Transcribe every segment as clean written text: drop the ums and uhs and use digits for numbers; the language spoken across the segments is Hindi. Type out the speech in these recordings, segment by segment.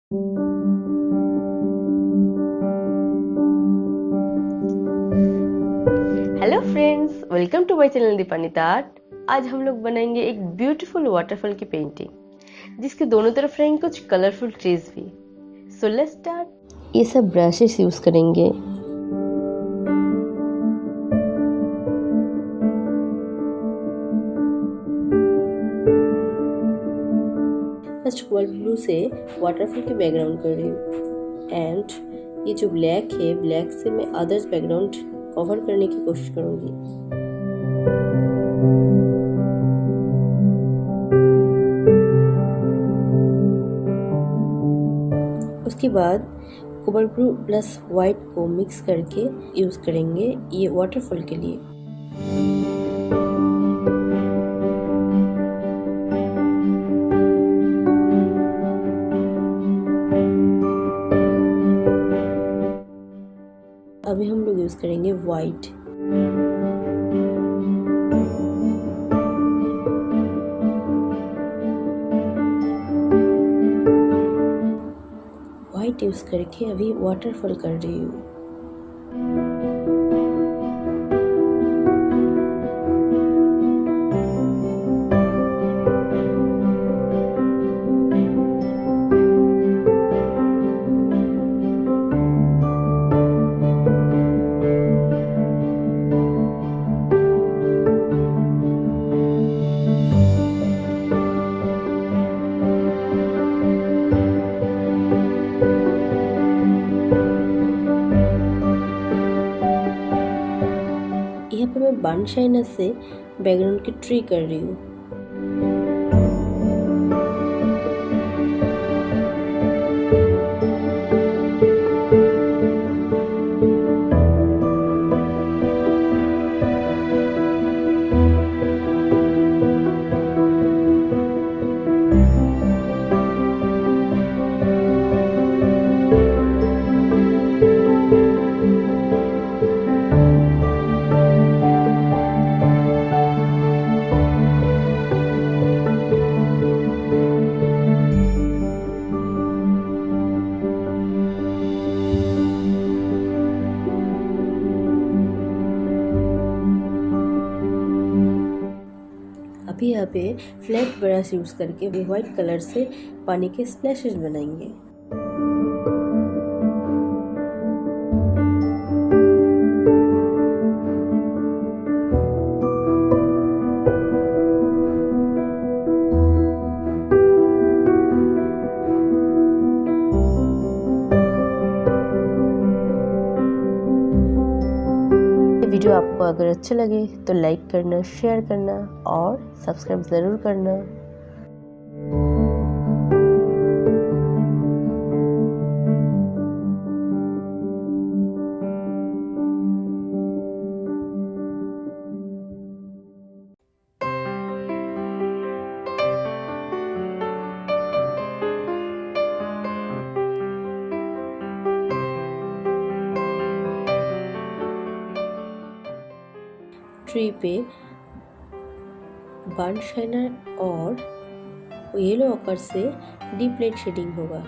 Hello friends, welcome to my channel Dipanwita art. आज हम लोग बनाएंगे एक ब्यूटीफुल वाटरफॉल की पेंटिंग जिसके दोनों तरफ रहेंगे कुछ कलरफुल ट्रीज भी। So let's start. ये सब ब्रशेस यूज करेंगे। फर्स्ट वर्ल्ड ब्लू से वाटरफॉल के बैकग्राउंड कर रही हूँ एंड ये जो ब्लैक है, ब्लैक से मैं अदर्स बैकग्राउंड कवर करने की कोशिश करूंगी। उसके बाद कोबल ब्लू प्लस वाइट को मिक्स करके यूज करेंगे ये वाटरफॉल के लिए। अभी हम लोग यूज करेंगे वाइट। वाइट यूज करके अभी वाटरफॉल कर रही हूँ। यहाँ पे मैं बन शाइनर से बैकग्राउंड की ट्री कर रही हूँ। अभी यहाँ पे फ्लैट ब्रश यूज करके व्हाइट कलर से पानी के स्प्लैशेस बनाएंगे। वीडियो आपको अगर अच्छा लगे तो लाइक करना, शेयर करना और सब्सक्राइब ज़रूर करना। ट्री पे बर्न शाइनर और येलो ऑकर से डीप लाइट शेडिंग होगा।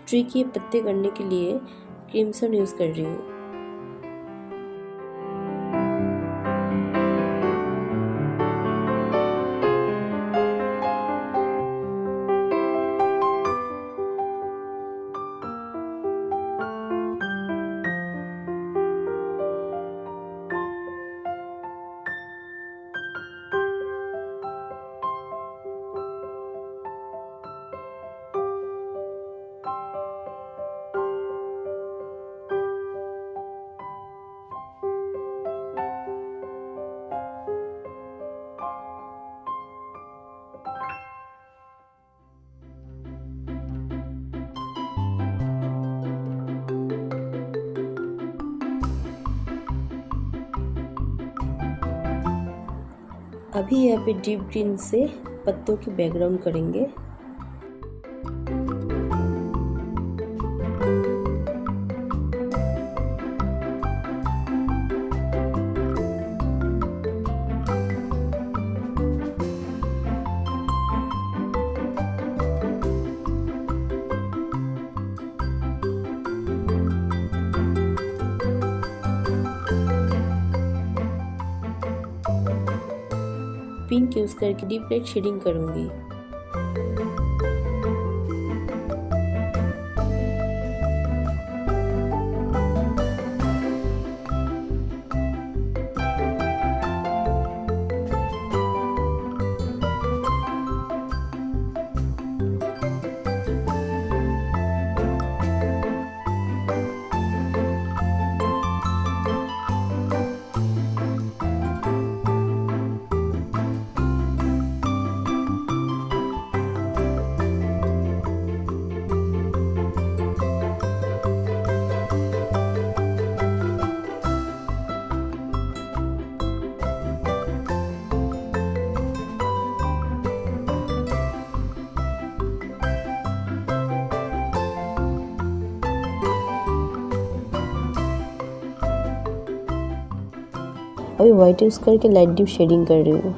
ट्री के पत्ते करने के लिए क्रिम्सन यूज कर रही हूँ। अभी यहाँ पे डीप ग्रीन से पत्तों की बैकग्राउंड करेंगे। पिंक यूज करके डीप लाइट शेडिंग करूंगी। अभी व्हाइट यूज करके लाइट डीप शेडिंग कर रही हूँ।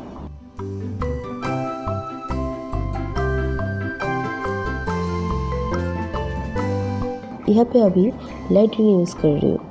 यहाँ पे अभी लाइट ग्रीन यूज कर रही हूँ।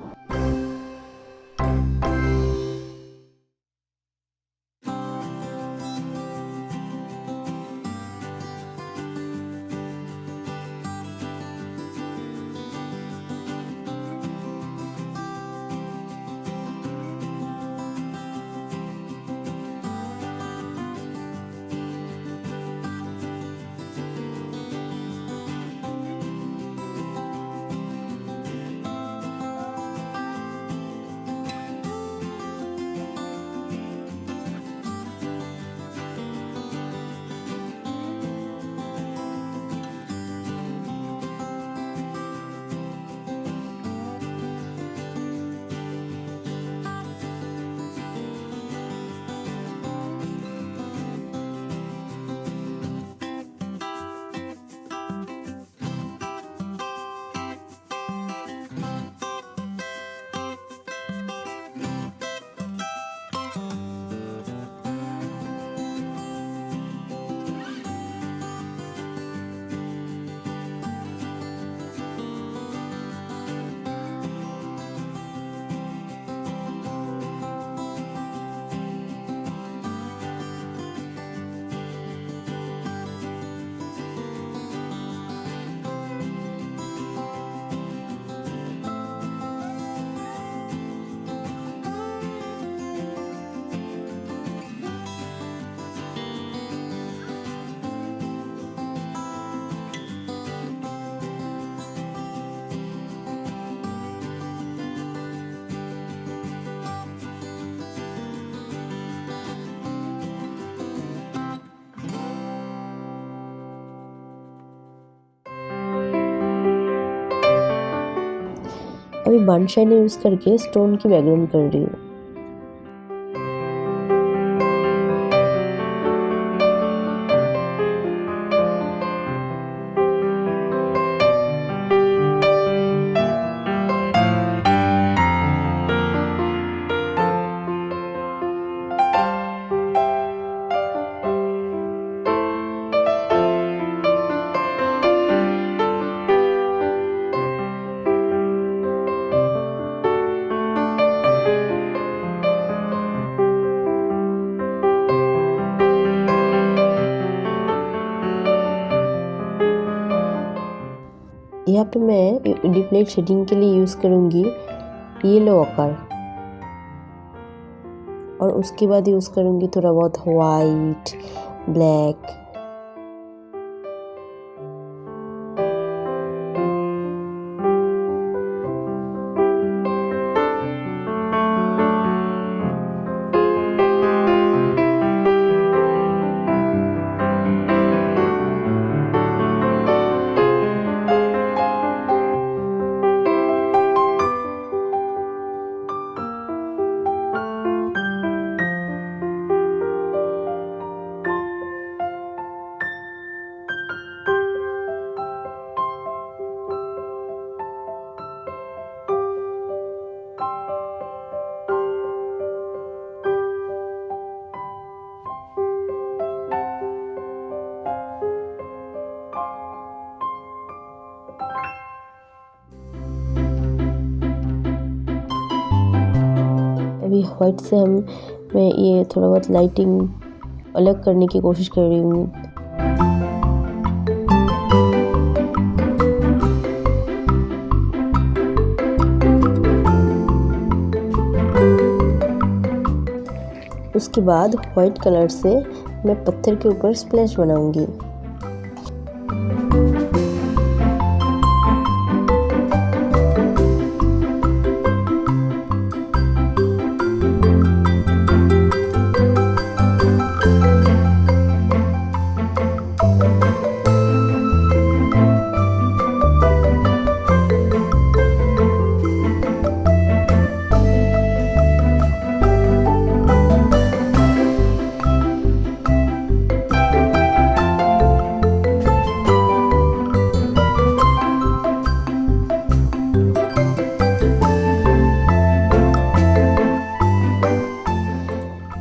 अभी बर्न शाइन यूज करके स्टोन की बैकग्राउंड कर रही हूँ। यहाँ पे मैं डीप लाइट शेडिंग के लिए यूज़ करूँगी येलो ऑकर और उसके बाद यूज़ करूँगी थोड़ा बहुत वाइट, ब्लैक। अभी वाइट से मैं ये थोड़ा बहुत लाइटिंग अलग करने की कोशिश कर रही हूँ। उसके बाद वाइट कलर से मैं पत्थर के ऊपर स्प्लैश बनाऊंगी।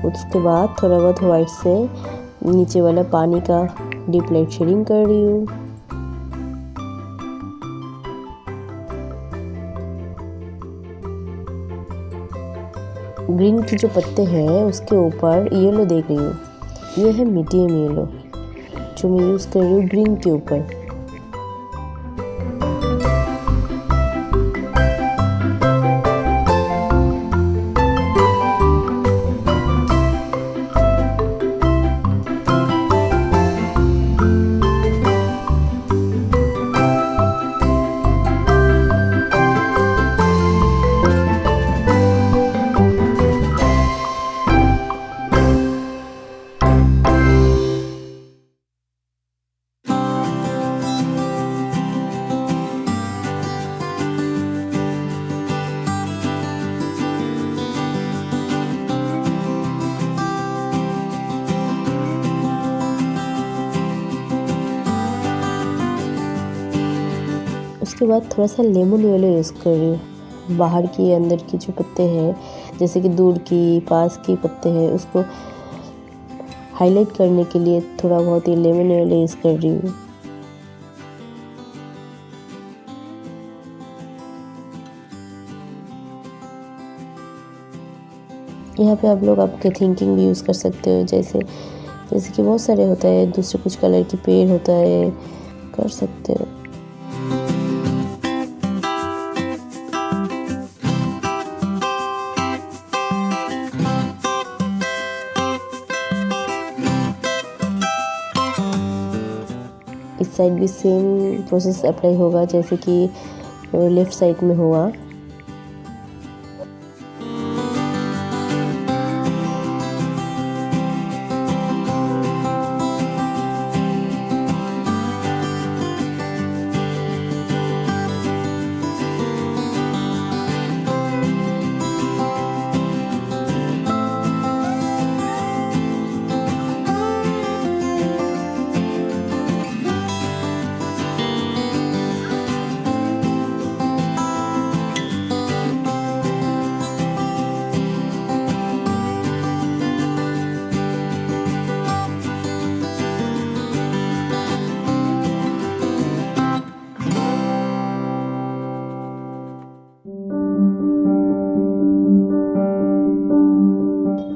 उसके बाद थोड़ा बहुत वाइट से नीचे वाला पानी का डीप लाइट शेडिंग कर रही हूँ। ग्रीन की जो पत्ते हैं उसके ऊपर येलो देख रही हूँ। ये है मीडियम येलो जो मैं यूज़ कर रही हूँ ग्रीन के ऊपर। उसके बाद थोड़ा सा लेमन येलो यूज़ कर रही हूँ। बाहर की अंदर की जो पत्ते हैं जैसे कि दूर की पास की पत्ते हैं उसको हाईलाइट करने के लिए थोड़ा बहुत ये लेमन येलो यूज़ कर रही हूँ। यहाँ पे आप लोग आपके थिंकिंग भी यूज़ कर सकते हो, जैसे कि बहुत सारे होता है, दूसरे कुछ कलर की पेड़ होता है, कर सकते हो। इस साइड भी सेम प्रोसेस अप्लाई होगा जैसे कि लेफ़्ट साइड में हुआ।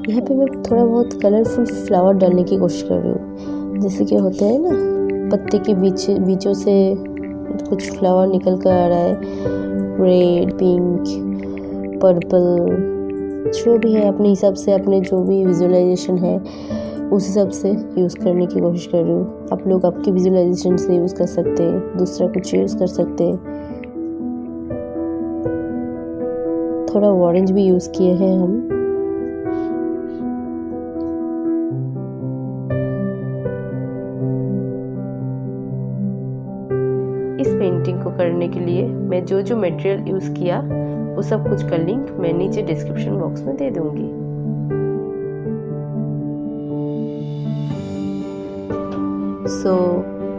यहाँ पे मैं थोड़ा बहुत कलरफुल फ्लावर डालने की कोशिश कर रही हूँ, जैसे कि होते हैं ना पत्ते के बीचों से कुछ फ्लावर निकल कर आ रहा है, रेड, पिंक, पर्पल, जो भी है अपने हिसाब से, अपने जो भी विजुअलाइजेशन है उस हिसाब से यूज़ करने की कोशिश कर रही हूँ। आप लोग आपके विजुअलाइजेशन से यूज़ कर सकते हैं, दूसरा कुछ यूज़ कर सकते हैं। थोड़ा ऑरेंज भी यूज़ किए हैं हम। इस पेंटिंग को करने के लिए मैं जो मटेरियल यूज़ किया वो सब कुछ का लिंक मैं नीचे डिस्क्रिप्शन बॉक्स में दे दूंगी।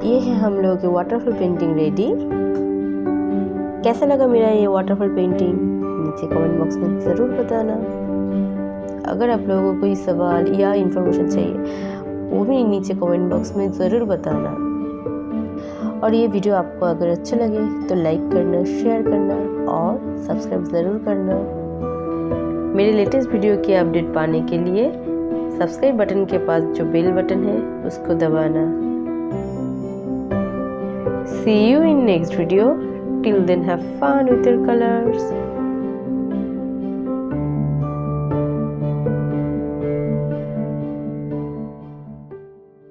ये है हम लोगों की वाटरफॉल पेंटिंग रेडी। कैसा लगा मेरा ये वाटरफॉल पेंटिंग नीचे कमेंट बॉक्स में ज़रूर बताना। अगर आप लोगों को कोई सवाल या इन्फॉर्मेशन चाहिए वो भी नीचे कमेंट बॉक्स में ज़रूर बताना। और ये वीडियो आपको अगर अच्छा लगे तो लाइक करना, शेयर करना और सब्सक्राइब ज़रूर करना। मेरे लेटेस्ट वीडियो की अपडेट पाने के लिए सब्सक्राइब बटन के पास जो बेल बटन है उसको दबाना। See you in next video. Till then, have fun with your colors.